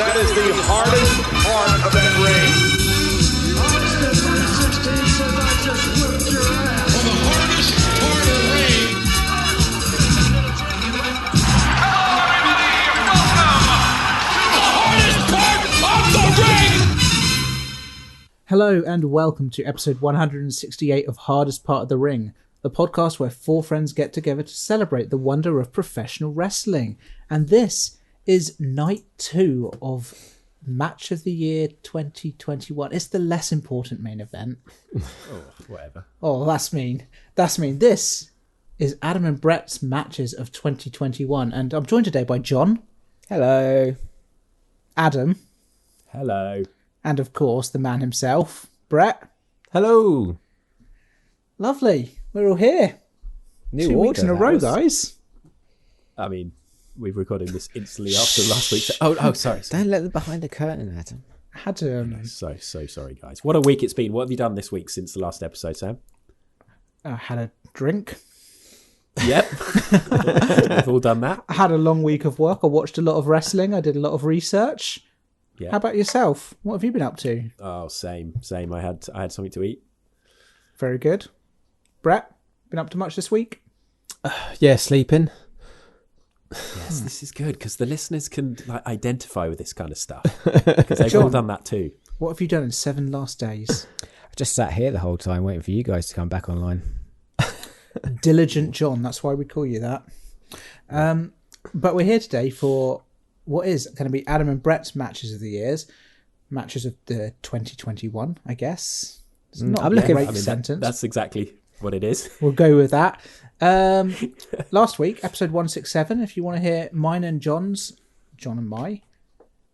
That is the hardest part of that ring. For the hardest part of the ring. Hello, everybody, and welcome to the hardest part of the ring. Hello and welcome to episode 168 of Hardest Part of the Ring, the podcast where four friends get together to celebrate the wonder of professional wrestling. And this is night 2 of Match of the Year 2021. It's the less important main event. Whatever. Oh, that's mean. That's mean. This is Adam and Brett's matches of 2021. And I'm joined today by John. Hello. Adam. Hello. And of course, the man himself, Brett. Hello. Lovely. We're all here. New 2 weeks in a order, row, that was. guys. I mean, we're recording this instantly after last week's. Oh, sorry. Don't let them behind the curtain, Adam. Had to. So sorry, guys. What a week it's been. What have you done this week since the last episode, Sam? I had a drink. Yep. We've all done that. I had a long week of work. I watched a lot of wrestling. I did a lot of research. Yeah. How about yourself? What have you been up to? Oh, same. I had something to eat. Very good. Brett, been up to much this week? Yeah, sleeping. Yes, this is good because the listeners can identify with this kind of stuff because they've all done that too. What have you done in 7 last days? I just sat here the whole time waiting for you guys to come back online. Diligent John, that's why we call you that. But we're here today for what is going to be Adam and Brett's matches of the years. Matches of the 2021, I guess. It's not I'm a looking- great I mean, sentence. that's exactly what it is. We'll go with that. Last week, episode 167, if you want to hear mine and John's, John and my,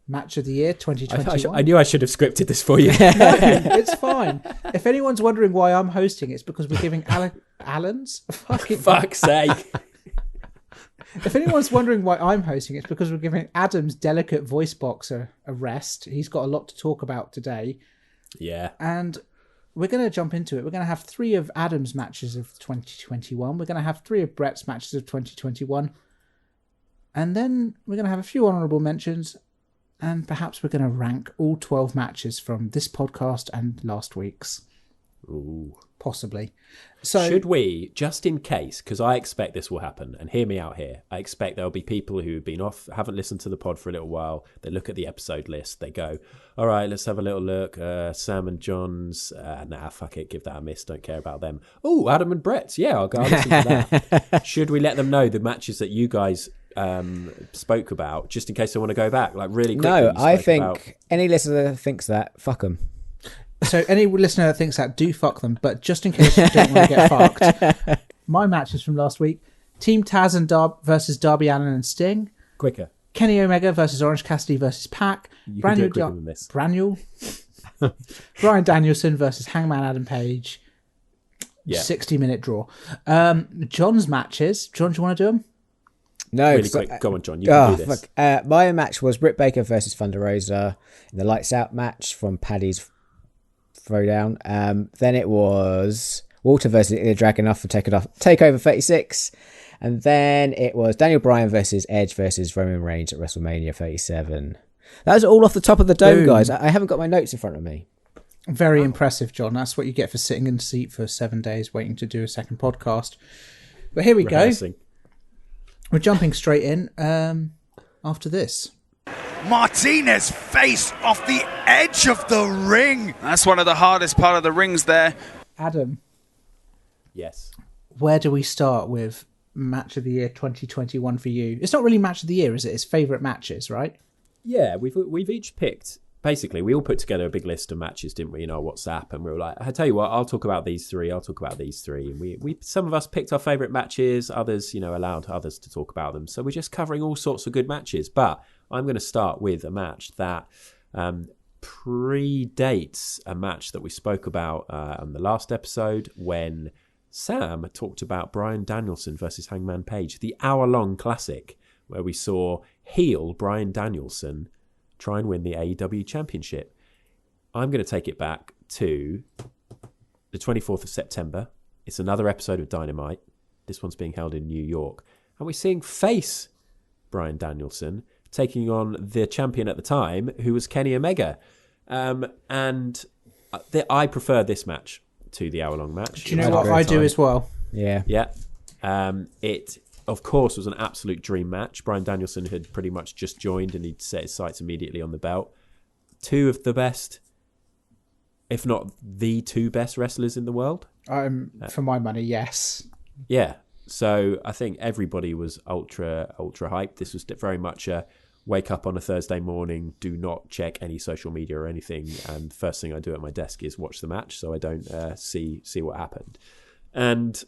match of the year 2021. I knew I should have scripted this for you. No, it's fine. If anyone's wondering why I'm hosting, it's because we're giving Alan's fucking Fuck's sake. If anyone's wondering why I'm hosting, it's because we're giving Adam's delicate voice box a rest. He's got a lot to talk about today. Yeah. And we're going to jump into it. We're going to have 3 of Adam's matches of 2021. We're going to have 3 of Brett's matches of 2021. And then we're going to have a few honourable mentions. And perhaps we're going to rank all 12 matches from this podcast and last week's. Ooh. Possibly. So Should we, just in case, because I expect this will happen, and hear me out here, I expect there'll be people who have been off, haven't listened to the pod for a little while, they look at the episode list, they go, all right, let's have a little look, Sam and Jon's, nah, fuck it, give that a miss, don't care about them. Oh, Adam and Brett's, yeah, I'll go and listen to that. Should we let them know the matches that you guys spoke about, just in case they want to go back, like really quickly? No, I think any listener that thinks that, fuck them. So any listener that thinks that, do fuck them. But just in case you don't want to get fucked, my matches from last week: Team Taz and versus Darby Allin and Sting. Quicker. Kenny Omega versus Orange Cassidy versus Pac. You can do it quicker than this. Bryan Danielson versus Hangman Adam Page. Yeah. 60-minute draw. John's matches. John, do you want to do them? No. Really quick. Go on, John. You can do this. Fuck. My match was Britt Baker versus Thunder Rosa in the Lights Out match from Paddy's Throwdown. Then it was Walter versus Ilya Draganov for Takeover 36. And then it was Daniel Bryan versus Edge versus Roman Reigns at WrestleMania 37. That was all off the top of the dome, Boom. guys. I haven't got my notes in front of me. Very impressive, John. That's what you get for sitting in the seat for 7 days waiting to do a second podcast. But here we Rehearsing. go. We're jumping straight in after this. Martinez face off the edge of the ring. That's one of the hardest part of the rings there. Adam, Yes. where do we start with match of the year 2021 for you? It's not really match of the year, is it? It's favourite matches, right? Yeah, we've each picked. Basically, we all put together a big list of matches, didn't we, in our WhatsApp? And we were like, I tell you what, I'll talk about these 3, I'll talk about these 3. And we some of us picked our favourite matches, others, allowed others to talk about them. So we're just covering all sorts of good matches. But I'm going to start with a match that predates a match that we spoke about on the last episode when Sam talked about Bryan Danielson versus Hangman Page, the hour-long classic where we saw heel Bryan Danielson try and win the AEW Championship. I'm going to take it back to the 24th of September. It's another episode of Dynamite. This one's being held in New York. And we're seeing face Bryan Danielson taking on the champion at the time, who was Kenny Omega. I prefer this match to the hour-long match. Do you know what? I do as well. Yeah. Yeah. It, of course, was an absolute dream match. Bryan Danielson had pretty much just joined and he'd set his sights immediately on the belt. Two of the best, if not the two best wrestlers in the world. For my money, yes. Yeah. So I think everybody was ultra hyped. This was very much a wake up on a Thursday morning, do not check any social media or anything, and the first thing I do at my desk is watch the match so I don't see what happened. And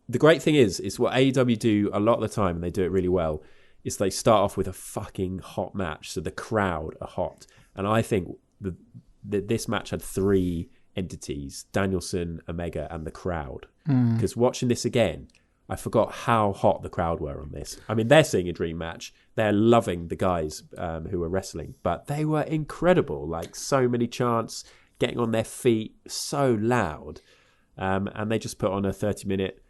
the great thing is what AEW do a lot of the time, and they do it really well, is they start off with a fucking hot match, so the crowd are hot. And I think this match had three entities: Danielson, Omega, and the crowd. Because watching this again, I forgot how hot the crowd were on this. I mean, they're seeing a dream match. They're loving the guys who were wrestling, but they were incredible. Like, so many chants, getting on their feet, so loud. And they just put on a 30-minute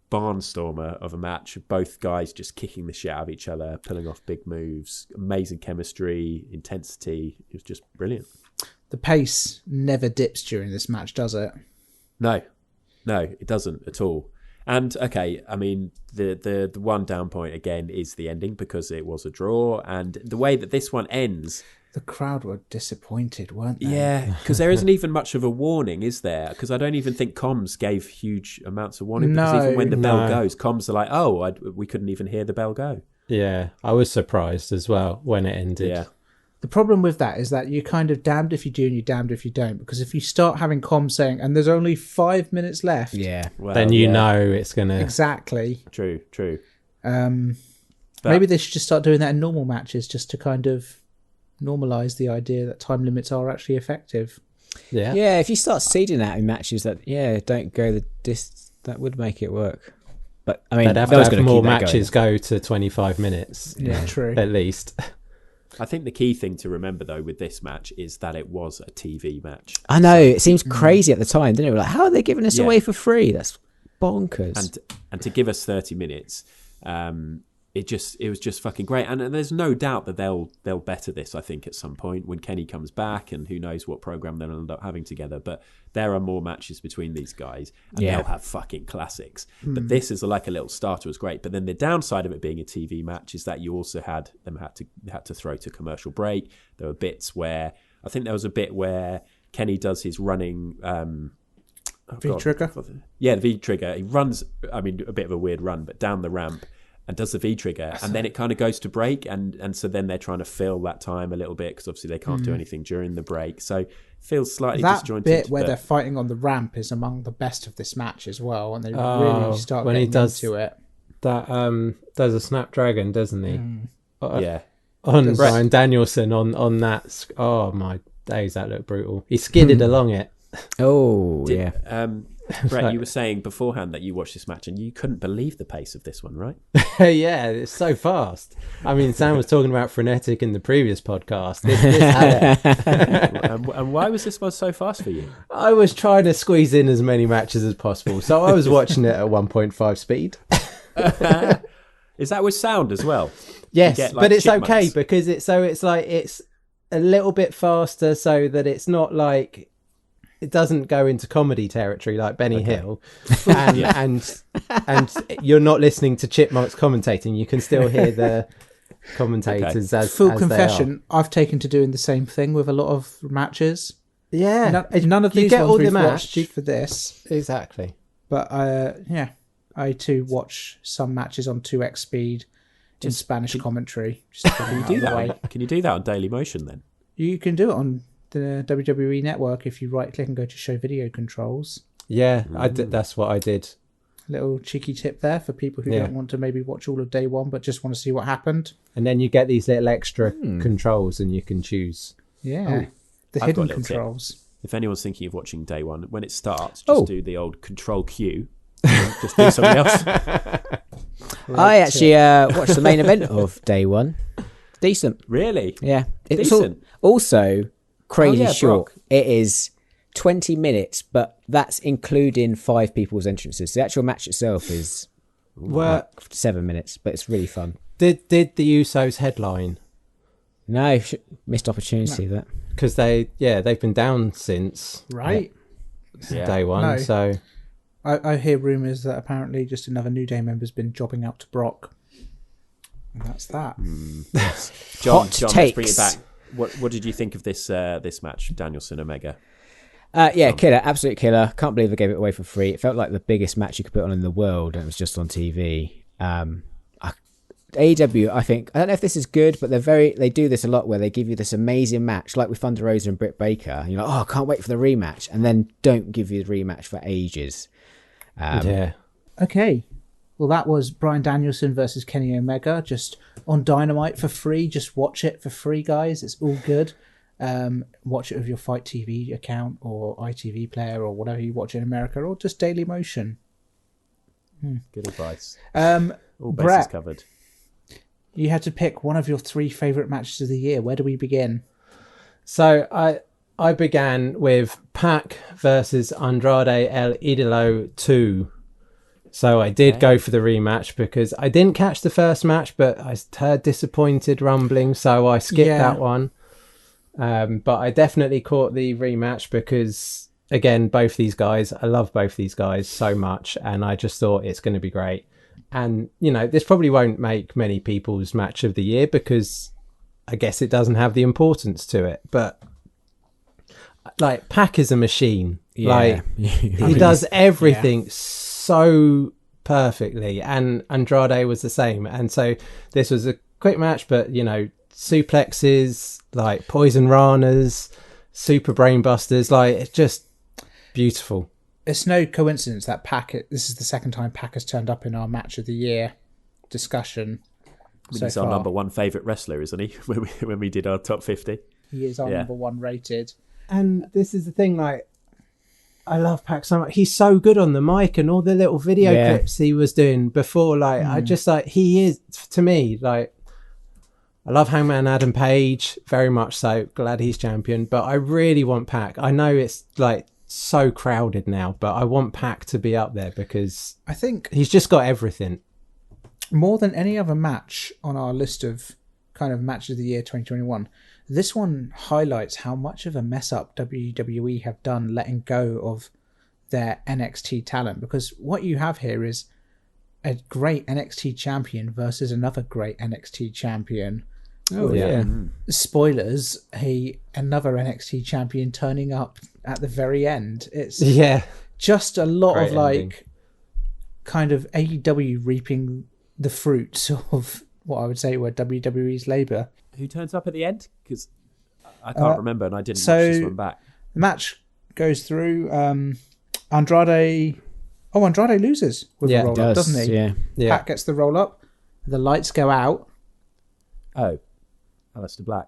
barnstormer of a match. Both guys just kicking the shit out of each other, pulling off big moves, amazing chemistry, intensity. It was just brilliant. The pace never dips during this match, does it? No, it doesn't at all. And okay, I mean, the one down point again is the ending, because it was a draw, and the way that this one ends, the crowd were disappointed, weren't they? Yeah, because there isn't even much of a warning, is there? Because I don't even think comms gave huge amounts of warning. Because even when the bell goes, comms are like, "Oh, we couldn't even hear the bell go." Yeah, I was surprised as well when it ended. Yeah. The problem with that is that you're kind of damned if you do and you're damned if you don't. Because if you start having comms saying, and there's only 5 minutes left. Yeah. Well, then you know it's going to... Exactly. True. Maybe they should just start doing that in normal matches, just to kind of normalise the idea that time limits are actually effective. Yeah. Yeah, if you start seeding that in matches that, don't go the distance, that would make it work. But, I mean, they'd have to have more matches go to 25 minutes. Yeah, true. At least. I think the key thing to remember, though, with this match is that it was a TV match. I know, it seems crazy at the time, didn't it? We're like, how are they giving us away for free? That's bonkers. And to give us 30 minutes, it was just fucking great. And there's no doubt that they'll better this, I think, at some point when Kenny comes back, and who knows what program they'll end up having together. But there are more matches between these guys, and they'll have fucking classics. But this is like a little starter, was great. But then the downside of it being a TV match is that you also had to throw to commercial break. There were bits where, I think there was a bit where Kenny does his running V-trigger? Yeah, the V-trigger. He runs, I mean, a bit of a weird run, but down the ramp, and does the V-trigger, and then it kind of goes to break, and so then they're trying to fill that time a little bit, because obviously they can't do anything during the break, so it feels slightly disjointed. That bit where they're fighting on the ramp is among the best of this match as well, and they really start when getting into it. That does a Snapdragon, doesn't he? Yeah. On Bryan Danielson on that. Oh my days, that looked brutal. He skidded along it. Oh, yeah. Brett, you were saying beforehand that you watched this match and you couldn't believe the pace of this one, right? Yeah, it's so fast. I mean, Sam was talking about frenetic in the previous podcast. This had it. And why was this one so fast for you? I was trying to squeeze in as many matches as possible, so I was watching it at 1.5 speed. Is that with sound as well? Yes, get, but it's chipmunks? okay because it's a little bit faster, so that it's not like, it doesn't go into comedy territory like Benny Hill, and you're not listening to chipmunks commentating. You can still hear the commentators as full as confession. I've taken to doing the same thing with a lot of matches. Yeah, none of you these get ones all the we've match watched for this, exactly. but I too watch some matches on 2x speed in Spanish commentary. Can you do that? Can you do that on Daily Motion then? You can do it on the WWE Network if you right click and go to show video controls. Yeah, that's what I did. Little cheeky tip there for people who don't want to maybe watch all of day one but just want to see what happened. And then you get these little extra controls and you can choose. Yeah, the I've hidden got a little controls. tip. If anyone's thinking of watching day one, when it starts, just do the old Control Q. Just do something else. I actually watched the main event of day one. Decent. Really? Yeah. It's Decent. Also crazy short. Brock. It is 20 minutes, but that's including 5 people's entrances. The actual match itself is 7 minutes, but it's really fun. Did the Usos headline No, missed opportunity that. Because they've been down since Right. day one. No. So I hear rumours that apparently just another New Day member's been jobbing out to Brock. And that's that. John, Hot let's takes. bring it back. What did you think of this match, Danielson Omega? Killer, absolute killer. Can't believe they gave it away for free. It felt like the biggest match you could put on in the world, and it was just on TV. AEW, I don't know if this is good, but they do this a lot where they give you this amazing match, like with Thunder Rosa and Britt Baker. And you're like, oh, I can't wait for the rematch, and then don't give you the rematch for ages. Okay. Well, that was Bryan Danielson versus Kenny Omega, just on Dynamite for free. Just watch it for free, guys. It's all good. Watch it with your Fight TV account or ITV player or whatever you watch in America, or just Daily Motion. Good advice. All bases Brett, covered. you had to pick one of your 3 favourite matches of the year. Where do we begin? So I began with Pac versus Andrade El Idolo 2. So I did go for the rematch because I didn't catch the first match, but I heard disappointed rumbling, so I skipped that one. But I definitely caught the rematch because, again, both these guys, I love both these guys so much, and I just thought it's going to be great. And, this probably won't make many people's match of the year because I guess it doesn't have the importance to it. But, like, Pac is a machine. Yeah. Like, he does everything so perfectly, and Andrade was the same. And so this was a quick match, but, suplexes, like poison ranas, super brain busters, like it's just beautiful. It's no coincidence that this is the second time Pac has turned up in our match of the year discussion. He's our number 1 favourite wrestler, isn't he? When we did our top 50. He is our number 1 rated. And this is the thing, like, I love Pac so much. He's so good on the mic, and all the little video clips he was doing before, like, I just, like, he is, to me, like, I love Hangman Adam Page, very much so. Glad he's champion. But I really want Pac. I know it's, like, so crowded now, but I want Pac to be up there because I think he's just got everything. More than any other match on our list of kind of matches of the year 2021, this one highlights how much of a mess up WWE have done letting go of their NXT talent, because what you have here is a great NXT champion versus another great NXT champion. Oh, yeah. Spoilers, another NXT champion turning up at the very end. It's just a lot Great of like ending. Kind of AEW reaping the fruits of what I would say were WWE's labour. Who turns up at the end? Because I can't remember, and I didn't watch this one back. The match goes through. Andrade loses with the roll up, doesn't he? Yeah. Pat gets the roll up. The lights go out. Oh, Aleister Black.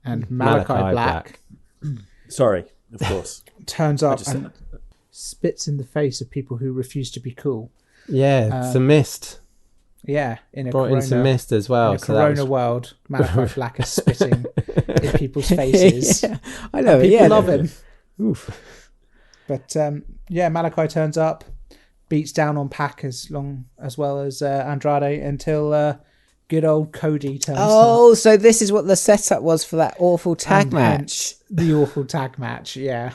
And Malachi Black Sorry, of course. turns up and spits in the face of people who refuse to be cool. Yeah, it's a mist. Yeah, in a Brought corona, in some mist as well. in a So that corona was... world, Malachi Black is spitting in people's faces. I know. People love him. Oof. But Malachi turns up, beats down on Pac as well as Andrade until good old Cody turns up. Oh, so this is what the setup was for that awful tag And match. hence the awful tag match, yeah.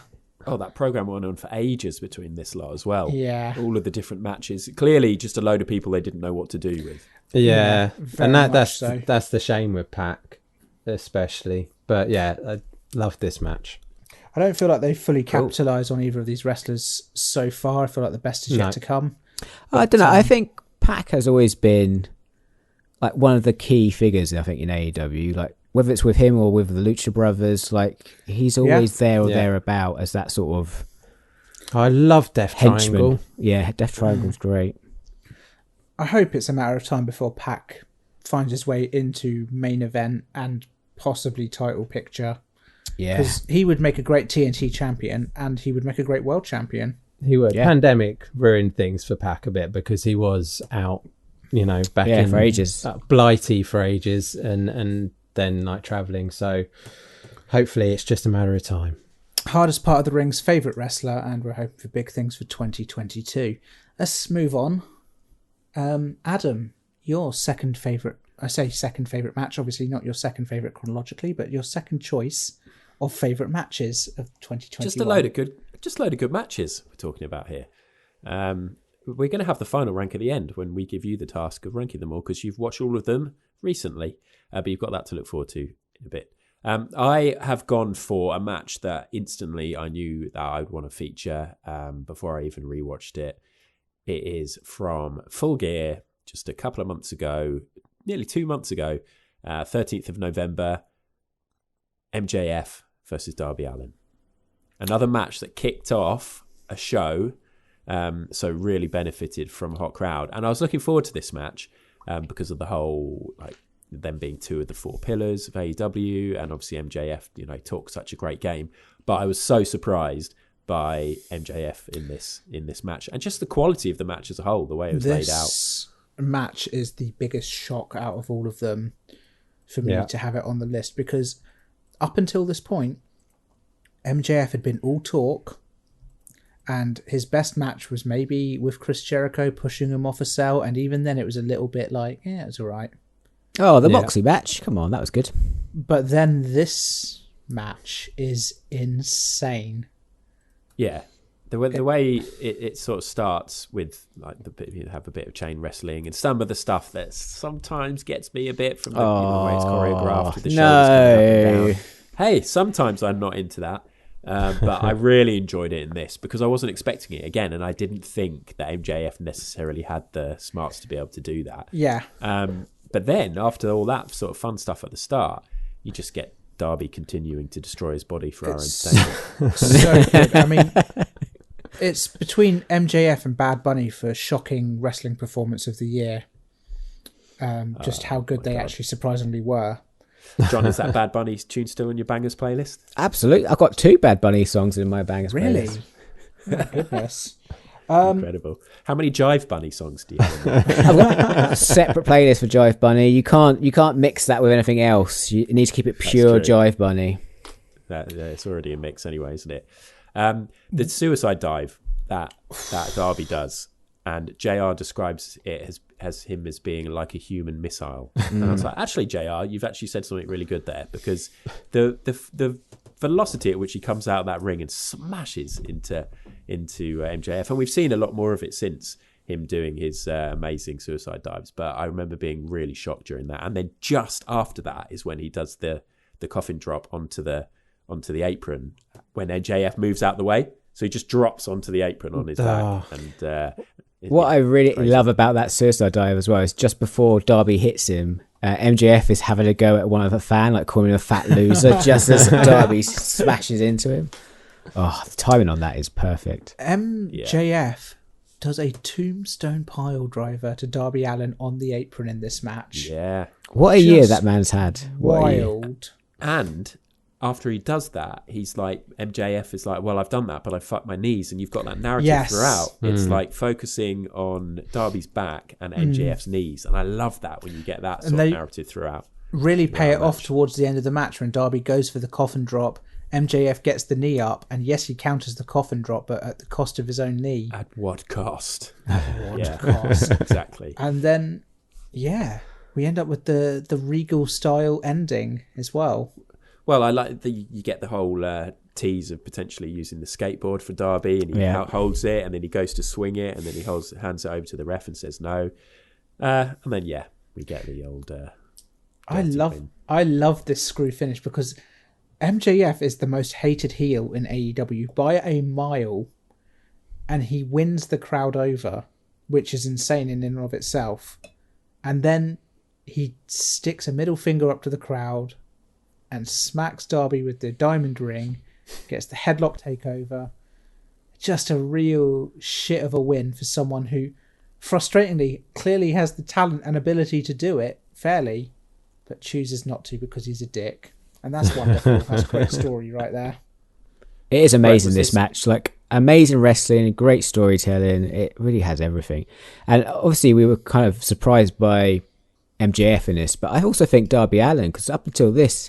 Oh, that program went on for ages between this lot as well. Yeah. All of the different matches. Clearly, just a load of people they didn't know what to do with. Yeah, very and much that's so. that's the shame with Pac, especially. But yeah, I loved this match. I don't feel like they fully capitalise on either of these wrestlers so far. I feel like the best is yet to come. I don't know. I think Pac has always been like one of the key figures, I think, in AEW. Like whether it's with him or with the Lucha Brothers, like he's always there or thereabout as that sort of. I love Death henchman. Triangle. Yeah, Death Triangle's great. I hope it's a matter of time before Pac finds his way into main event and possibly title picture. Yeah, Because he would make a great TNT champion and he would make a great world champion. He would. Yeah. Pandemic ruined things for Pac a bit because he was out, back in for ages. Blighty for ages, and then like traveling. So hopefully it's just a matter of time. Hardest part of the ring's favourite wrestler, and we're hoping for big things for 2022. Let's move on. Adam, your second favourite I say second favourite match, obviously not your second favourite chronologically, but your second choice of favourite matches of 2021. Just a load of good matches we're talking about here. We're going to have the final rank at the end when we give you the task of ranking them all, because you've watched all of them recently, but you've got that to look forward to in a bit. I have gone for a match that instantly I knew that I would want to feature before I even rewatched it. It is from Full Gear just a couple of months ago, nearly 2 months ago, 13th of November, MJF versus Darby Allin. Another match that kicked off a show, so really benefited from a hot crowd. And I was looking forward to this match because of the whole, like, them being two of the four pillars of AEW, and obviously MJF, talks such a great game. But I was so surprised by MJF in this match, and just the quality of the match as a whole, the way it was laid out. This match is the biggest shock out of all of them for me to have it on the list, because up until this point, MJF had been all talk, and his best match was maybe with Chris Jericho pushing him off a cell, and even then it was a little bit like, yeah, it was all right. Oh, the Moxley match. Come on, that was good. But then this match is insane. Yeah. The way it sort of starts with, like, have a bit of chain wrestling and some of the stuff that sometimes gets me a bit from the way it's choreographed with the shoulders coming up and down. Hey, sometimes I'm not into that. But I really enjoyed it in this because I wasn't expecting it again, and I didn't think that MJF necessarily had the smarts to be able to do that. Yeah. But then, after all that sort of fun stuff at the start, you just get Darby continuing to destroy his body for our entertainment. So good. I mean, it's between MJF and Bad Bunny for shocking wrestling performance of the year. Just how good they actually surprisingly were. John, is that Bad Bunny tune still in your bangers playlist? Absolutely. I've got 2 Bad Bunny songs in my bangers playlist. Really? Oh, goodness. Incredible. How many Jive Bunny songs do you have? I've got a separate playlist for Jive Bunny. You can't mix that with anything else. You need to keep it pure Jive Bunny. It's already a mix anyway, isn't it? The suicide dive that Darby does, and JR describes it as him as being like a human missile. And I was like, actually, JR, you've actually said something really good there, because the velocity at which he comes out of that ring and smashes into MJF, and we've seen a lot more of it since him doing his amazing suicide dives, but I remember being really shocked during that. And then just after that is when he does the coffin drop onto the apron when MJF moves out the way, so he just drops onto the apron on his back. And what I really love about that suicide dive as well is just before Darby hits him, MJF is having a go at one of the fan, like calling him a fat loser, just as Darby smashes into him. Oh, the timing on that is perfect. MJF does a tombstone pile driver to Darby Allin on the apron in this match. Yeah. What a year that man's had. Wild. And after he does that, he's like, MJF is like, well, I've done that, but I fucked my knees. And you've got that narrative throughout. It's like focusing on Darby's back and MJF's knees. And I love that when you get that sort of narrative throughout. Really pay it off towards the end of the match when Darby goes for the coffin drop. MJF gets the knee up, and yes, he counters the coffin drop, but at the cost of his own knee. At what cost? Cost? Exactly. And then, we end up with the Regal style ending as well. Well, I like you get the whole tease of potentially using the skateboard for Darby, and he holds it, and then he goes to swing it, and then he hands it over to the ref and says no, and then we get the old. I love this screw finish because MJF is the most hated heel in AEW by a mile, and he wins the crowd over, which is insane in and of itself. And then he sticks a middle finger up to the crowd and smacks Darby with the diamond ring, gets the headlock takeover. Just a real shit of a win for someone who, frustratingly, clearly has the talent and ability to do it fairly, but chooses not to because he's a dick. And that's wonderful. That's a great story right there. It is amazing, this match. Like, amazing wrestling, great storytelling. It really has everything. And obviously we were kind of surprised by MJF in this, but I also think Darby Allin, because up until this,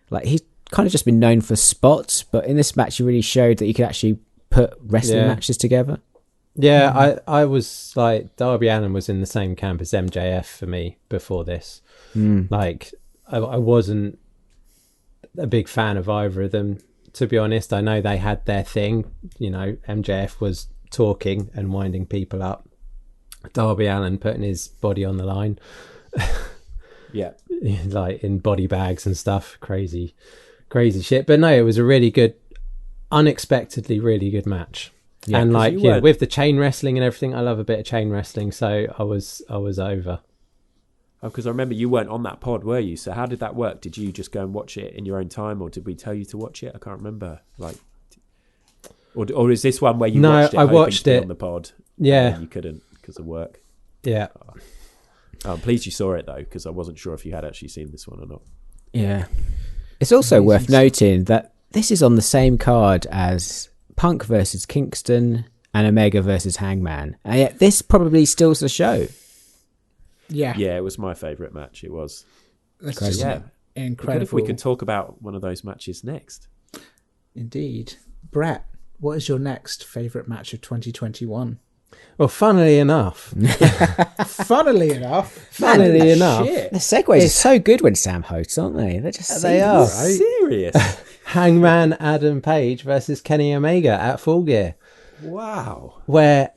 like, he's kind of just been known for spots, but in this match he really showed that he could actually put wrestling matches together. Yeah, I was like, Darby Allin was in the same camp as MJF for me before this. Like, I wasn't a big fan of either of them, to be honest. I know they had their thing. You know, MJF was talking and winding people up. Darby Allin putting his body on the line. Yeah. Like in body bags and stuff. Crazy shit. But no, it was a really good, unexpectedly really good match. Yeah, and like, yeah, with the chain wrestling and everything, I love a bit of chain wrestling, so I was over. Oh, because I remember you weren't on that pod, were you? So how did that work? Did you just go and watch it in your own time, or did we tell you to watch it? I can't remember. Like, or is this one where you watched it? I watched it on the pod. Yeah, and you couldn't because of work. Yeah. Oh, I'm pleased you saw it though, because I wasn't sure if you had actually seen this one or not. Yeah, it's also worth noting that this is on the same card as Punk versus Kingston and Omega versus Hangman, and yet this probably steals the show. Yeah, it was my favourite match. It was. That's just incredible. We could talk about one of those matches next. Indeed, Brett, what is your next favourite match of 2021? Well, funnily enough, funnily enough, the segues are so good when Sam hosts, aren't they? They're just they are right? Serious. Hangman Adam Page versus Kenny Omega at Full Gear. Wow. Where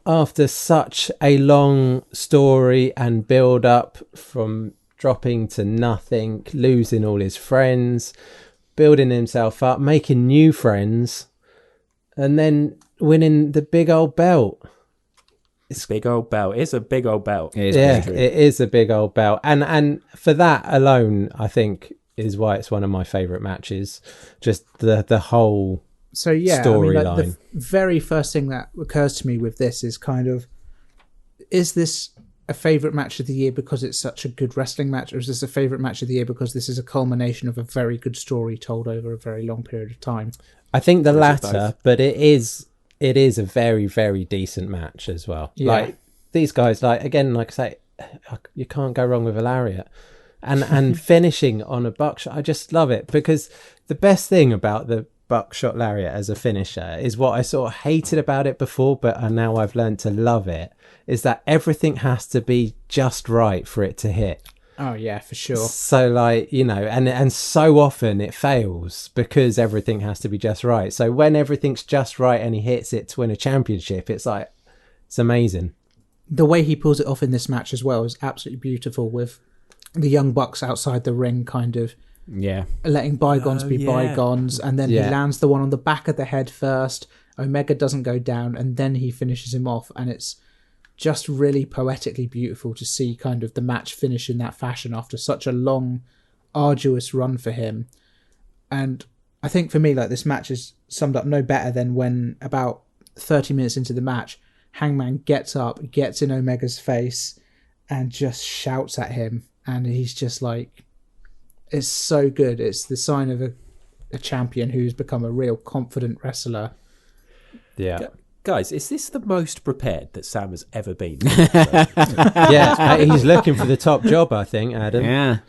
after such a long story and build up from dropping to nothing, losing all his friends, building himself up, making new friends, and then winning the big old belt. It's a big old belt. It's a big old belt. It is a big old belt. And for that alone, I think is why it's one of my favourite matches. Just the whole storyline. The very first thing that occurs to me with this is kind of, is this a favourite match of the year because it's such a good wrestling match, or is this a favourite match of the year because this is a culmination of a very good story told over a very long period of time? I think the latter, but it is a very, very decent match as well. Yeah. Like, these guys, like, again, like I say, you can't go wrong with a lariat. And finishing on a buckshot, I just love it, because the best thing about the buckshot lariat as a finisher is what I sort of hated about it before, but now I've learned to love it, is that everything has to be just right for it to hit. Oh yeah, for sure. So like, you know, and so often it fails because everything has to be just right. So when everything's just right and he hits it to win a championship, it's like, it's amazing. The way he pulls it off in this match as well is absolutely beautiful, with the Young Bucks outside the ring kind of letting bygones be bygones, and then he lands the one on the back of the head first. Omega doesn't go down, and then he finishes him off, and it's just really poetically beautiful to see kind of the match finish in that fashion after such a long, arduous run for him. And I think for me, like, this match is summed up no better than when about 30 minutes into the match, Hangman gets up, gets in Omega's face, and just shouts at him. And he's just like, it's so good. It's the sign of a champion who's become a real confident wrestler. Yeah. Guys, is this the most prepared that Sam has ever been? Yeah, he's looking for the top job, I think, Adam. Yeah.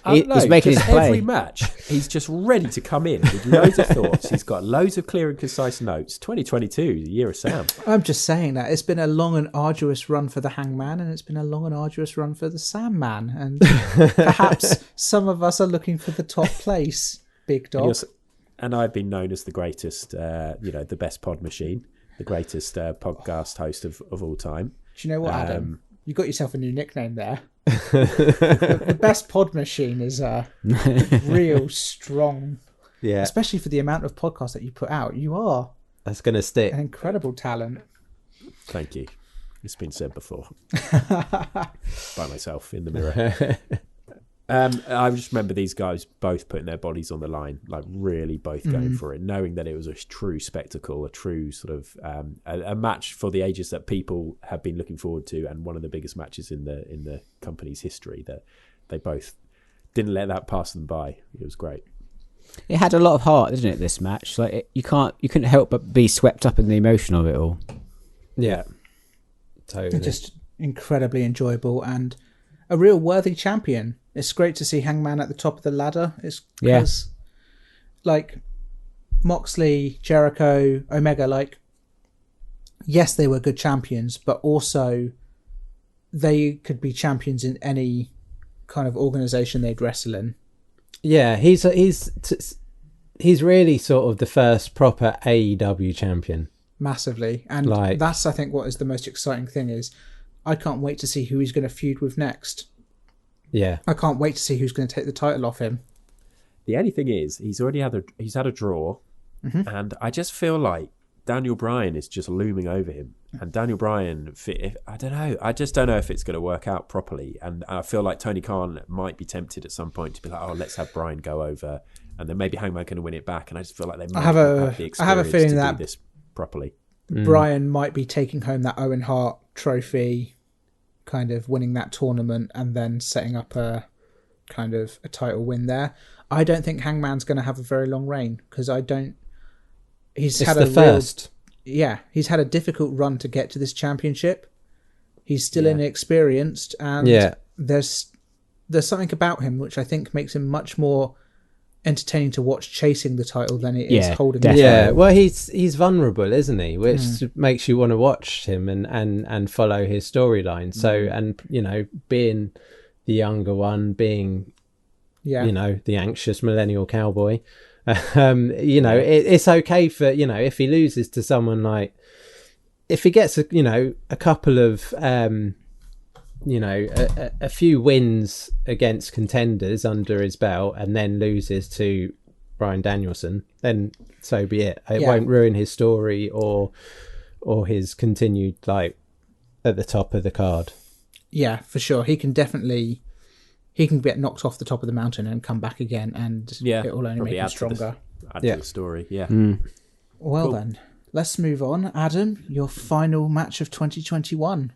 He's making his play. Every match, he's just ready to come in with loads of thoughts. He's got loads of clear and concise notes. 2022, the year of Sam. I'm just saying that. It's been a long and arduous run for the Hangman, and it's been a long and arduous run for the Sam Man. And perhaps some of us are looking for the top place, big dog. And I've been known as the greatest, the best pod machine. The greatest podcast host of all time. Do you know what, Adam? You got yourself a new nickname there. The best pod machine is real strong. Yeah. Especially for the amount of podcasts that you put out. You are. That's going to stick. An incredible talent. Thank you. It's been said before. By myself in the mirror. I just remember these guys both putting their bodies on the line, like really both going for it, knowing that it was a true spectacle, a true sort of a match for the ages that people have been looking forward to, and one of the biggest matches in the company's history. That they both didn't let that pass them by. It was great. It had a lot of heart, didn't it? This match, like you couldn't help but be swept up in the emotion of it all. Yeah, totally. Just incredibly enjoyable and a real worthy champion. It's great to see Hangman at the top of the ladder. It's because, like, Moxley, Jericho, Omega, like, yes, they were good champions, but also they could be champions in any kind of organization they'd wrestle in. Yeah, he's really sort of the first proper AEW champion. Massively. And that's, I think, what is the most exciting thing is I can't wait to see who he's going to feud with next. Yeah. I can't wait to see who's going to take the title off him. The only thing is, he's already had a draw, and I just feel like Daniel Bryan is just looming over him. And Daniel Bryan, I don't know. I just don't know if it's going to work out properly. And I feel like Tony Khan might be tempted at some point to be like, "Oh, let's have Bryan go over, and then maybe Hangman can win it back." And I just feel like they might have the experience I have a feeling to that do this properly. Bryan might be taking home that Owen Hart trophy, kind of winning that tournament, and then setting up a kind of a title win there. I don't think Hangman's going to have a very long reign because he's had a difficult run to get to this championship. He's still inexperienced, and there's something about him which I think makes him much more entertaining to watch chasing the title than it is holding it. Yeah, well, he's vulnerable, isn't he? Which makes you want to watch him and follow his storyline. So, and being the younger one, being the anxious millennial cowboy, it's okay for if he loses to someone like, if he gets a couple of a few wins against contenders under his belt and then loses to Bryan Danielson, then so be it. It won't ruin his story or his continued at the top of the card. Yeah, for sure. He can get knocked off the top of the mountain and come back again, and it will only make him stronger. Add to the story, Well, cool. Then, let's move on. Adam, your final match of 2021.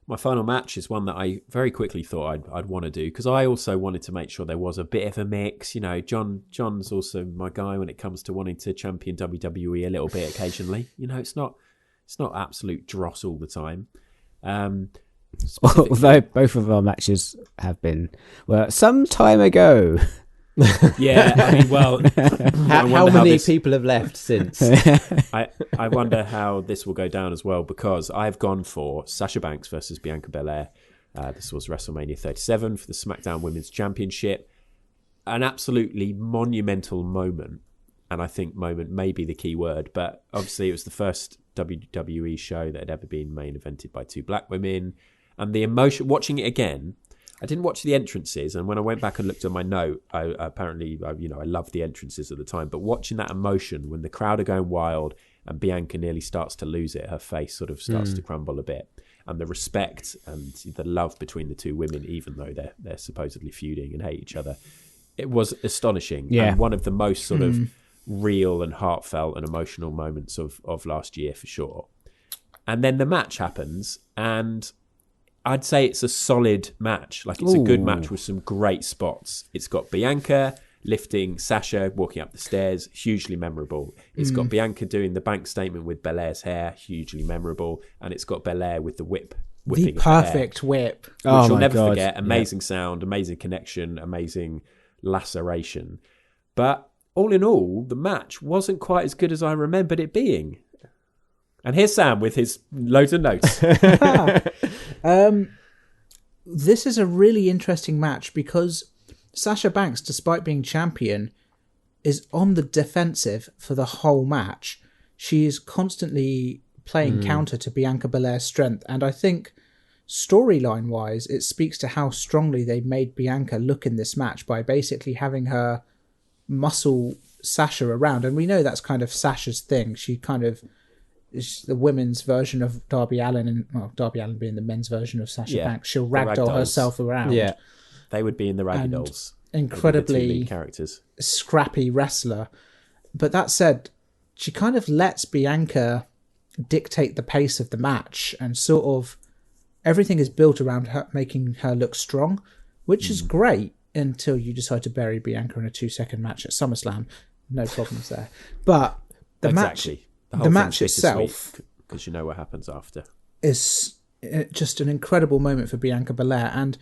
My final match is one that I very quickly thought I'd want to do because I also wanted to make sure there was a bit of a mix. John's also my guy when it comes to wanting to champion WWE a little bit occasionally. It's not absolute dross all the time. Although both of our matches have been some time ago. Yeah, I mean, well, how many people have left since? I wonder how this will go down as well because I've gone for Sasha Banks versus Bianca Belair. This was WrestleMania 37 for the SmackDown Women's Championship. An absolutely monumental moment, and I think moment may be the key word, but obviously it was the first WWE show that had ever been main evented by two black women, and the emotion, watching it again, I didn't watch the entrances, and when I went back and looked at my note, I loved the entrances at the time, but watching that emotion when the crowd are going wild and Bianca nearly starts to lose it, her face sort of starts to crumble a bit, and the respect and the love between the two women, even though they're supposedly feuding and hate each other, it was astonishing, and one of the most sort of real and heartfelt and emotional moments of last year for sure. And then the match happens, and I'd say it's a solid match. It's a good match with some great spots. It's got Bianca lifting Sasha, walking up the stairs, hugely memorable. It's got Bianca doing the bank statement with Belair's hair, hugely memorable. And it's got Belair with the whip. The perfect whip. Which you'll never forget. Amazing sound, amazing connection, amazing laceration. But all in all, the match wasn't quite as good as I remembered it being. And here's Sam with his loads of notes. This is a really interesting match because Sasha Banks, despite being champion, is on the defensive for the whole match. She is constantly playing counter to Bianca Belair's strength. And I think storyline-wise, it speaks to how strongly they made Bianca look in this match by basically having her muscle Sasha around. And we know that's kind of Sasha's thing. She kind of is the women's version of Darby Allin, and Darby Allin being the men's version of Sasha Banks. She'll ragdoll herself around. Yeah, they would be in the Raggy Dolls. Incredibly characters, scrappy wrestler. But that said, she kind of lets Bianca dictate the pace of the match, and sort of everything is built around her, making her look strong, which is great until you decide to bury Bianca in a 2-second match at SummerSlam. No problems there. But the match itself, because you know what happens after, is just an incredible moment for Bianca Belair. And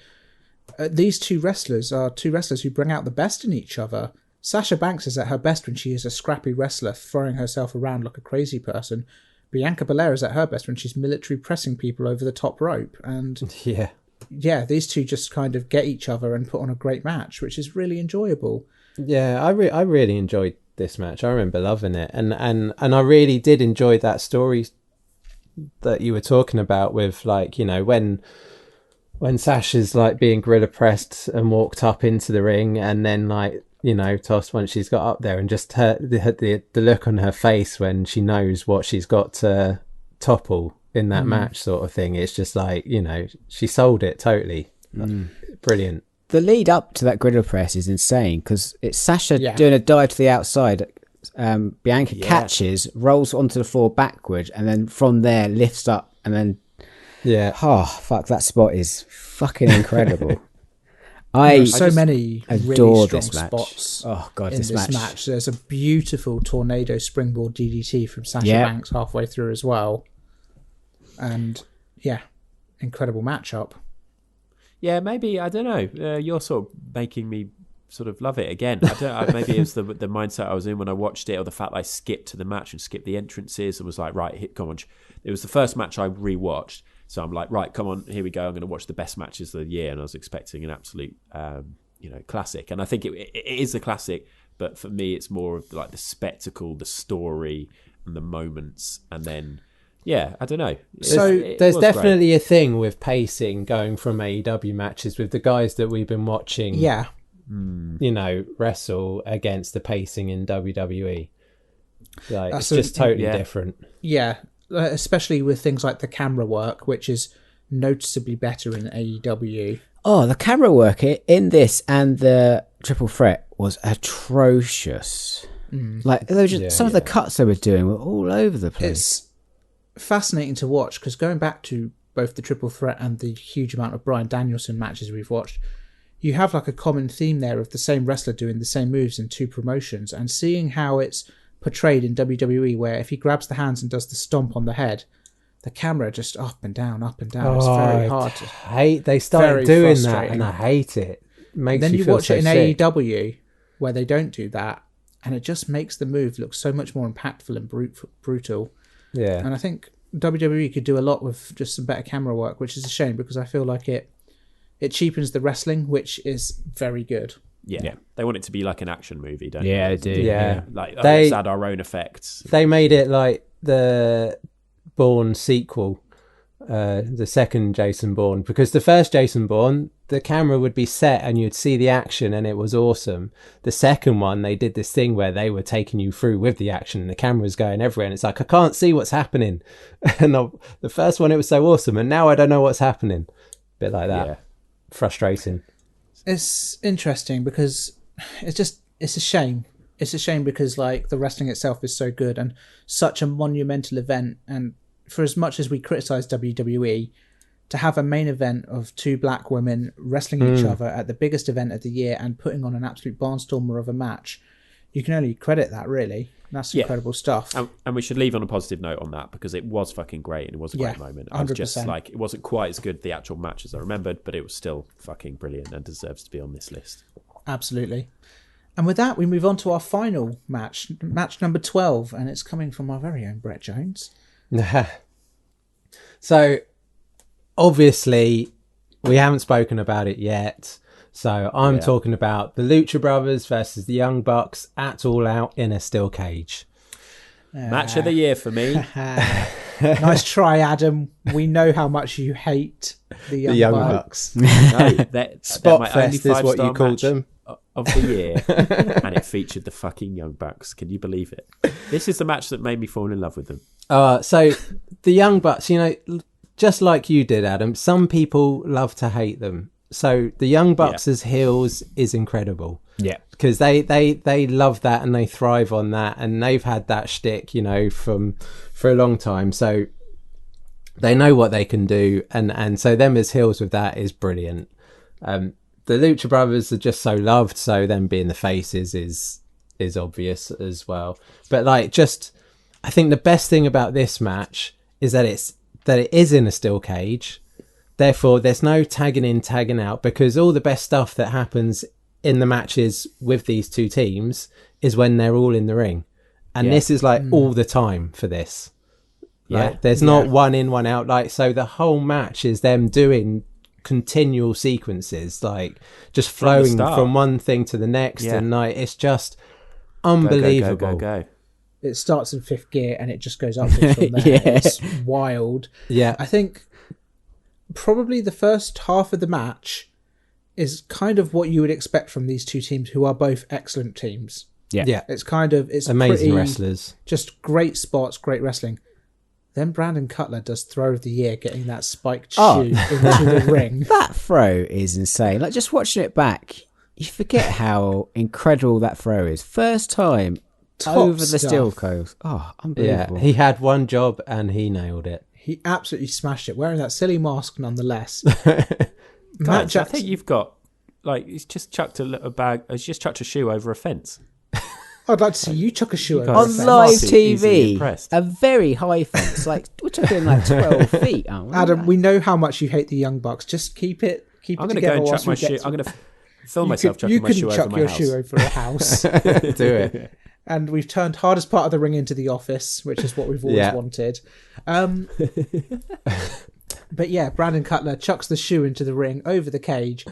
these two wrestlers are two wrestlers who bring out the best in each other. Sasha Banks is at her best when she is a scrappy wrestler, throwing herself around like a crazy person. Bianca Belair is at her best when she's military pressing people over the top rope. And yeah, these two just kind of get each other and put on a great match, which is really enjoyable. Yeah, I really enjoyed this match. I remember loving it, and I really did enjoy that story that you were talking about with, like, you know, when Sasha's like being gorilla pressed and walked up into the ring, and then, like, you know, tossed once she's got up there, and just the look on her face when she knows what she's got to topple in that match, sort of thing. It's just like, you know, she sold it totally. Brilliant. The lead up to that gorilla press is insane because it's Sasha doing a dive to the outside. Bianca catches, rolls onto the floor backwards, and then from there lifts up, and then that spot is fucking incredible. Many adore really strong this match. Spots. Oh god, in this match. There's a beautiful tornado springboard DDT from Sasha Banks halfway through as well, and incredible matchup. Yeah, maybe, I don't know. You're sort of making me sort of love it again. Maybe it was the mindset I was in when I watched it, or the fact that I skipped to the match and skipped the entrances and was like, right, come on. It was the first match I rewatched, so I'm like, right, come on, here we go. I'm going to watch the best matches of the year, and I was expecting an absolute, classic. And I think it is a classic, but for me, it's more of like the spectacle, the story, and the moments, and then. Yeah, I don't know. There's definitely a thing with pacing going from AEW matches with the guys that we've been watching. Yeah. You know, wrestle against the pacing in WWE. Like, it's just totally different. Yeah, especially with things like the camera work, which is noticeably better in AEW. Oh, the camera work in this and the triple threat was atrocious. Like, they were just, some of the cuts they were doing were all over the place. It's fascinating to watch because going back to both the triple threat and the huge amount of Bryan Danielson matches we've watched, you have like a common theme there of the same wrestler doing the same moves in two promotions, and seeing how it's portrayed in WWE, where if he grabs the hands and does the stomp on the head, the camera just up and down. It's very hard to they started doing that, and I hate it. Then you watch it in AEW where they don't do that, and it just makes the move look so much more impactful and brutal. Yeah, and I think WWE could do a lot with just some better camera work, which is a shame because I feel like it cheapens the wrestling, which is very good. Yeah. They want it to be like an action movie, don't they? They do. Yeah. Like, let's add our own effects. They made it like the Bourne sequel, the second Jason Bourne, because the first Jason Bourne, the camera would be set and you'd see the action and it was awesome. The second one, they did this thing where they were taking you through with the action and the camera was going everywhere and it's like, I can't see what's happening. And the first one, it was so awesome, and now I don't know what's happening. Bit like that. Yeah. Frustrating. It's interesting because it's a shame. It's a shame because like the wrestling itself is so good and such a monumental event, and for as much as we criticize WWE, to have a main event of two black women wrestling each other at the biggest event of the year and putting on an absolute barnstormer of a match, you can only credit that, really. That's incredible stuff. And we should leave on a positive note on that, because it was fucking great and it was a great moment. I was 100%. just like, it wasn't quite as good the actual match as I remembered, but it was still fucking brilliant and deserves to be on this list. Absolutely. And with that, we move on to our final match number 12, and it's coming from our very own Brett Jones. So, obviously, we haven't spoken about it yet. So, I'm talking about the Lucha Brothers versus the Young Bucks at All Out in a steel cage. Match of the year for me. Nice try, Adam. We know how much you hate the Young Bucks. No, Spot Fest is what you called them. Of the year, and it featured the fucking Young Bucks. Can you believe it? This is the match that made me fall in love with them. So the Young Bucks, you know, just like you did, Adam, some people love to hate them. So the Young Bucks as heels is incredible. Yeah, because they love that and they thrive on that, and they've had that shtick, you know, for a long time. So they know what they can do, and so them as heels with that is brilliant. The Lucha Brothers are just so loved, so them being the faces is obvious as well. But like, just I think the best thing about this match is that it is in a steel cage. Therefore, there's no tagging in, tagging out, because all the best stuff that happens in the matches with these two teams is when they're all in the ring, and this is like all the time for this. Like, there's not one in, one out. Like, so the whole match is them doing continual sequences, like just flowing from one thing to the next, and like it's just unbelievable. Go. It starts in fifth gear and it just goes upwards from there. It's wild. Yeah, I think probably the first half of the match is kind of what you would expect from these two teams, who are both excellent teams. Yeah. It's kind of, it's amazing pretty, wrestlers. Just great spots, great wrestling. Then Brandon Cutler does throw of the year, getting that spiked shoe into the ring. That throw is insane. Like, just watching it back, you forget how incredible that throw is. First time over the steel coast. Oh, unbelievable. Yeah, he had one job and he nailed it. He absolutely smashed it, wearing that silly mask nonetheless. Guys, I think you've got, like, he's just chucked a little bag, he's just chucked a shoe over a fence. I'd like to see you chuck a shoe over on a fence. live TV, a very high fence. Like, we're talking like 12 feet, aren't we? Adam, we know how much you hate the Young Bucks. Just keep it together. I'm going to go and chuck my shoe. I'm going to film myself chucking my shoe over my house. You couldn't chuck your shoe over a house. Do it. And we've turned hardest part of the ring into the office, which is what we've always wanted. But yeah, Brandon Cutler chucks the shoe into the ring over the cage.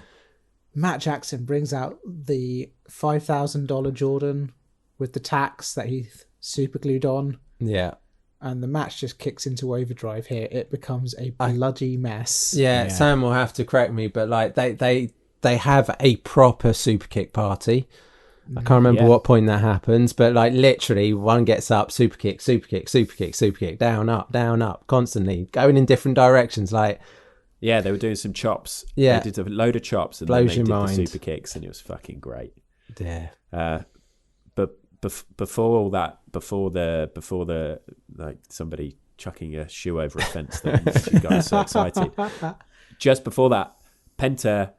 Matt Jackson brings out the $5,000 Jordan with the tacks that he super glued on. Yeah. And the match just kicks into overdrive here. It becomes a bloody mess. Yeah, Sam will have to correct me, but like they have a proper super kick party. I can't remember what point that happens, but like literally one gets up, super kick, down, up, constantly going in different directions. Like, yeah, they were doing some chops. Yeah, they did a load of chops and blows then they your did mind. the super kicks, and it was fucking great. Yeah. But before all that, before the like somebody chucking a shoe over a fence, that makes you guys so excited. Just before that, Penta,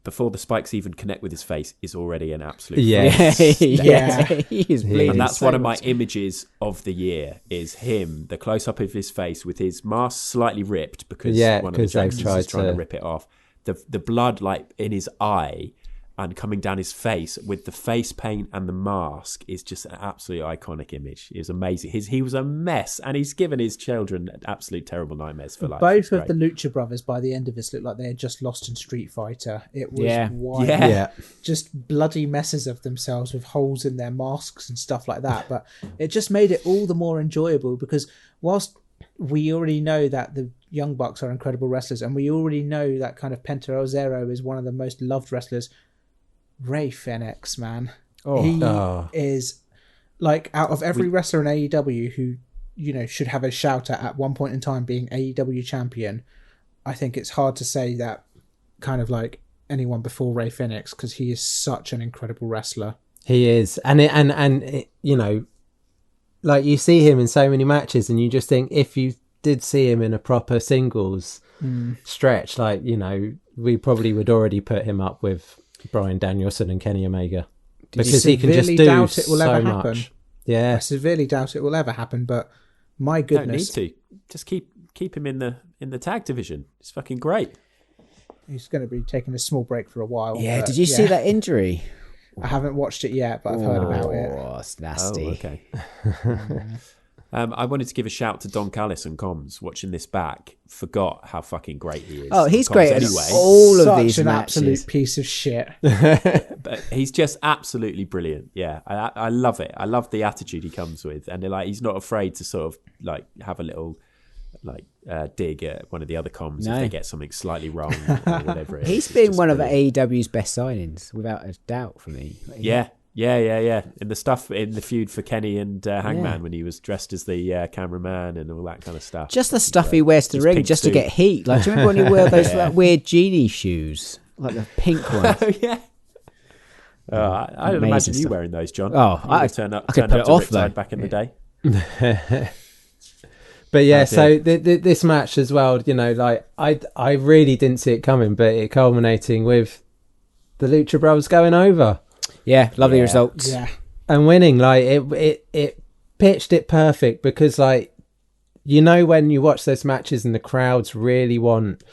before the spikes even connect with his face, is already an absolute He is bleeding. And that's one of my images of the year, is him, the close up of his face with his mask slightly ripped because one of the Jacksons is trying to rip it off. The blood like in his eye and coming down his face with the face paint and the mask is just an absolute iconic image. It was amazing. He was a mess, and he's given his children absolute terrible nightmares for life. Both of the Lucha brothers, by the end of this, looked like they had just lost in Street Fighter. It was wild. Yeah. Just bloody messes of themselves with holes in their masks and stuff like that. But it just made it all the more enjoyable, because whilst we already know that the Young Bucks are incredible wrestlers, and we already know that kind of Penta El Zero is one of the most loved wrestlers, Rey Fenix, man. He is, like, out of every wrestler in AEW who, you know, should have a shout at one point in time being AEW champion, I think it's hard to say that kind of like anyone before Rey Fenix, because he is such an incredible wrestler. He is. And you know, like, you see him in so many matches and you just think, if you did see him in a proper singles stretch, like, you know, we probably would already put him up with Bryan Danielson and Kenny Omega, because he can just do doubt it will so ever much. happen? Yeah, I severely doubt it will ever happen, but my goodness, don't need to. Just keep him in the tag division. It's fucking great. He's going to be taking a small break for a while. Yeah, did you see that injury? I haven't watched it yet, but I've heard about it. Oh, it's nasty. Oh, okay. I wanted to give a shout to Don Callis and Comms. Watching this back, forgot how fucking great he is. Oh, he's Comms great anyway. at all of Such these an matches. absolute piece of shit. But he's just absolutely brilliant. Yeah, I love it. I love the attitude he comes with, and like he's not afraid to sort of like have a little like dig at one of the other comms if they get something slightly wrong or whatever it is. He's been one of AEW's best signings, without a doubt, for me. Yeah. In the stuff in the feud for Kenny and Hangman, when he was dressed as the cameraman and all that kind of stuff. Just the stuff he wears to the ring just to get heat. Like, do you remember when he wore those like, weird genie shoes, like the pink ones? Oh yeah. I don't imagine you wearing those, John. Oh, I turned up put it to off, Riptide though. back in the day. but yeah, so this match as well, you know, like I really didn't see it coming, but it culminating with the Lucha Brothers going over. Yeah, lovely results. Yeah. And winning. Like, it pitched it perfect, because, like, you know, when you watch those matches and the crowds really want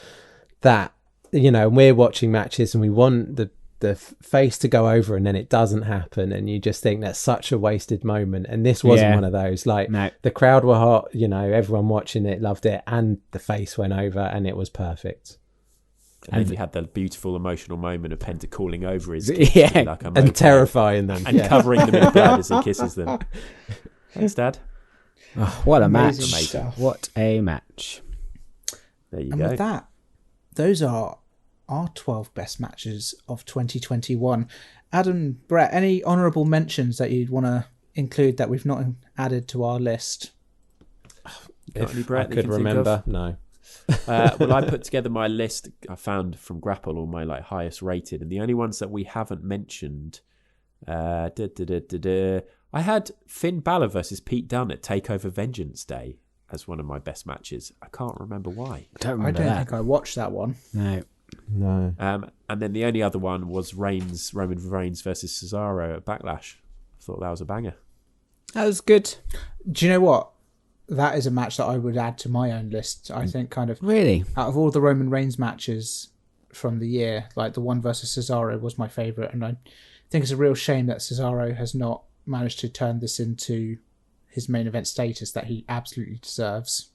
that, you know, and we're watching matches and we want the the face to go over and then it doesn't happen, and you just think that's such a wasted moment. And this wasn't one of those. Like, No. the crowd were hot, you know, everyone watching it loved it, and the face went over, and it was perfect. And then you had the beautiful emotional moment of Penta calling over his Yeah. kids like a And moped terrifying them. and covering them in blood as he kisses them. Thanks, Dad. Oh, what a match. Amazing stuff. What a match. There you And go. with that, those are our 12 best matches of 2021. Adam, Brett, any honourable mentions that you'd want to include that we've not added to our list? Got any, If Brett, I that you could can think of? remember, no. Well, I put together my list I found from Grapple, all my like highest rated, and the only ones that we haven't mentioned. I had Finn Balor versus Pete Dunne at Takeover Vengeance Day as one of my best matches. I can't remember why. Don't I remember don't that. think I watched that one. No. And then the only other one was Roman Reigns versus Cesaro at Backlash. I thought that was a banger. That was good. Do you know what? That is a match that I would add to my own list. I think kind of Really? out of all the Roman Reigns matches from the year, like the one versus Cesaro was my favourite, and I think it's a real shame that Cesaro has not managed to turn this into his main event status that he absolutely deserves.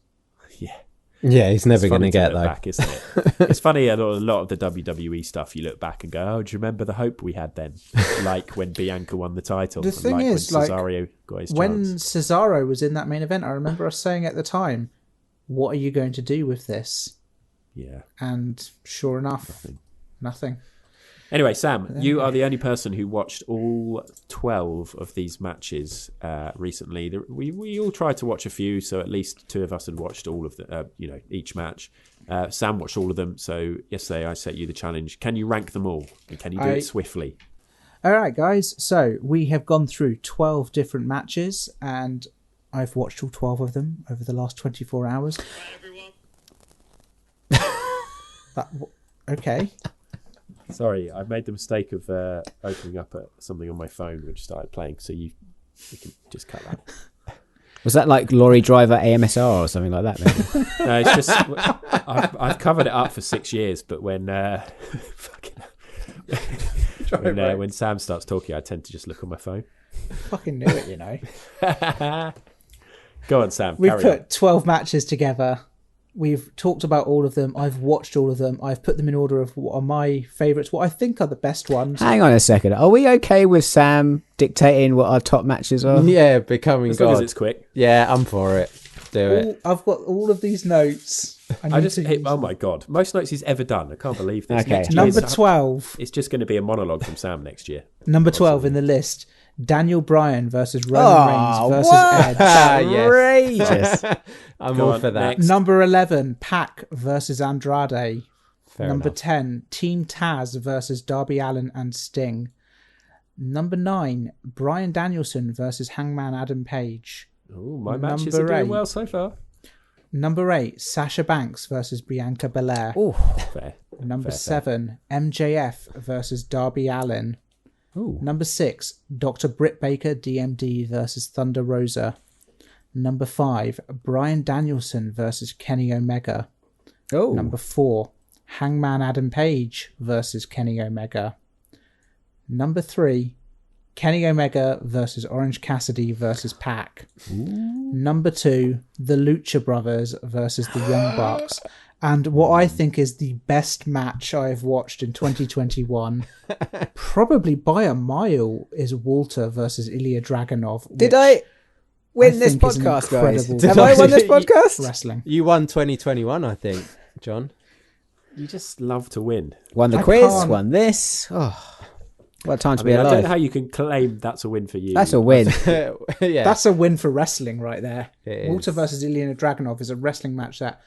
Yeah. Yeah, he's never going to Funny get look though. back, isn't it? It's funny, a lot of the WWE stuff, you look back and go, oh, do you remember the hope we had then? Like when Bianca won the title. The and thing like is, when like, Cesaro got his When chance. Cesaro was in that main event, I remember us saying at the time, what are you going to do with this? Yeah. And sure enough, nothing. Anyway, Sam, you are the only person who watched all 12 of these matches recently. We all tried to watch a few, so at least two of us had watched all of the, each match. Sam watched all of them, so yesterday I set you the challenge. Can you rank them all? And can you do it swiftly? All right, guys. So we have gone through 12 different matches, and I've watched all 12 of them over the last 24 hours. Okay. Sorry, I made the mistake of opening up something on my phone which started playing, so you can just cut that. Was that like Lorry Driver AMSR or something like that? Maybe? No, it's just I've covered it up for 6 years, but when when Sam starts talking, I tend to just look on my phone. Fucking knew it, you know. Go on, Sam. We've carry put on. 12 matches together. We've talked about all of them. I've watched all of them. I've put them in order of what are my favourites, what I think are the best ones. Hang on a second. Are we okay with Sam dictating what our top matches are? Yeah, becoming As long as God. it's quick. Yeah, I'm for it. Do it. I've got all of these notes. I just hit. Oh my god! Most notes he's ever done. I can't believe this. Okay. Next year Number it's- 12. It's just going to be a monologue from Sam next year. Number 12 in the list. Daniel Bryan versus Roman Reigns versus Edge. Outrageous. I'm Go all on, for that. next. Number 11, Pac versus Andrade. Fair Number enough. 10, Team Taz versus Darby Allin and Sting. Number 9, Bryan Danielson versus Hangman Adam Page. Oh, my matches Number are doing 8. well so far. Number 8, Sasha Banks versus Bianca Belair. Fair. Number fair. 7, MJF versus Darby Allin. Number 6, Dr. Britt Baker DMD versus Thunder Rosa. Number 5, Bryan Danielson versus Kenny Omega. Oh. Number 4, Hangman Adam Page versus Kenny Omega. Number 3, Kenny Omega versus Orange Cassidy versus Pac. Number 2, the Lucha Brothers versus the Young Bucks. And what I think is the best match I've watched in 2021, probably by a mile, is Walter versus Ilya Draganov. Did which I win I this think is an podcast, guys? incredible Have I won this podcast? wrestling? You won 2021, I think, John. You just love to win. Won the I quiz, can't- won this. Oh, what a time to I mean, be I don't know alive. how you can claim that's a win for you. That's a win. Yeah. That's a win for wrestling right there. It Walter is. versus Ilya Dragunov is a wrestling match that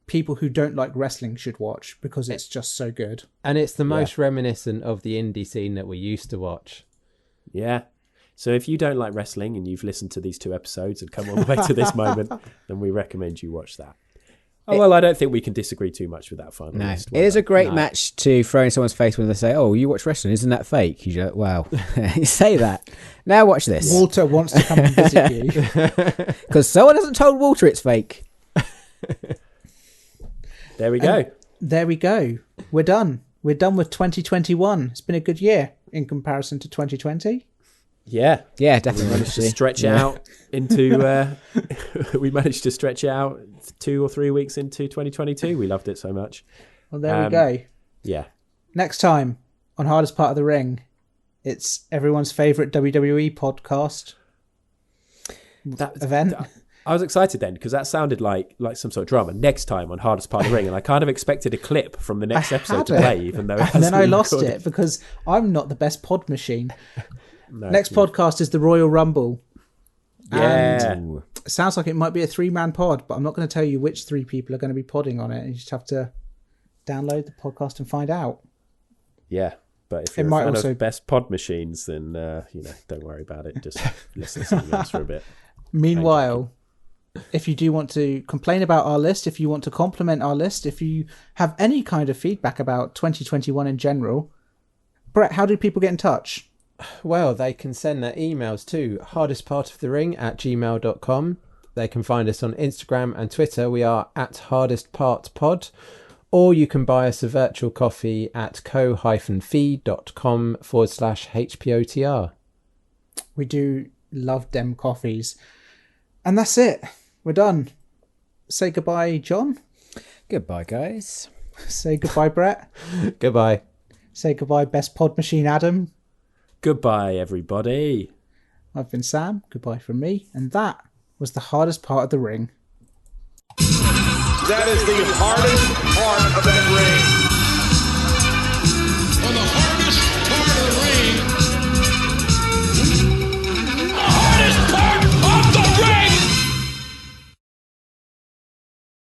people who don't like wrestling should watch because it's just so good. And it's the most reminiscent of the indie scene that we used to watch. Yeah. So if you don't like wrestling and you've listened to these 2 episodes and come all the way to this moment, then we recommend you watch that. Oh, well, I don't think we can disagree too much with that final No, list. it is a great match to throw in someone's face when they say, "Oh, you watch wrestling? Isn't that fake?" You go, "Wow, you say that." Now watch this, Walter wants to come and visit you. because someone hasn't told Walter it's fake. There we go. There we go. We're done. we're done with 2021. It's been a good year in comparison to 2020. Yeah. Yeah, definitely. Managed to stretch out into we managed to stretch out 2 or 3 weeks into 2022. We loved it so much. Well, there we go. Yeah. Next time on Hardest Part of the Ring, it's everyone's favourite WWE podcast event. I was excited then because that sounded like some sort of drama. Next time on Hardest Part of the Ring, and I kind of expected a clip from the next episode to play, even though it and then I been lost recorded. it because I'm not the best pod machine. No, Next podcast is the Royal Rumble. Yeah. And it sounds like it might be a 3-man pod, but I'm not going to tell you which 3 people are going to be podding on it. You just have to download the podcast and find out. Yeah. But if you're a fan of best pod machines, then don't worry about it. Just listen to something else for a bit. Meanwhile, if you do want to complain about our list, if you want to compliment our list, if you have any kind of feedback about 2021 in general, Brett, how do people get in touch? Well, they can send their emails to hardestpartofthering@gmail.com. They can find us on Instagram and Twitter. We are at hardestpartpod. Or you can buy us a virtual coffee at ko-fi.com/HPOTR. We do love them coffees. And that's it. We're done. Say goodbye, John. Goodbye, guys. Say goodbye, Brett. Goodbye. Say goodbye, best pod machine, Adam. Goodbye, everybody. I've been Sam. Goodbye from me. And that was the hardest part of the ring. That is the hardest part of that ring.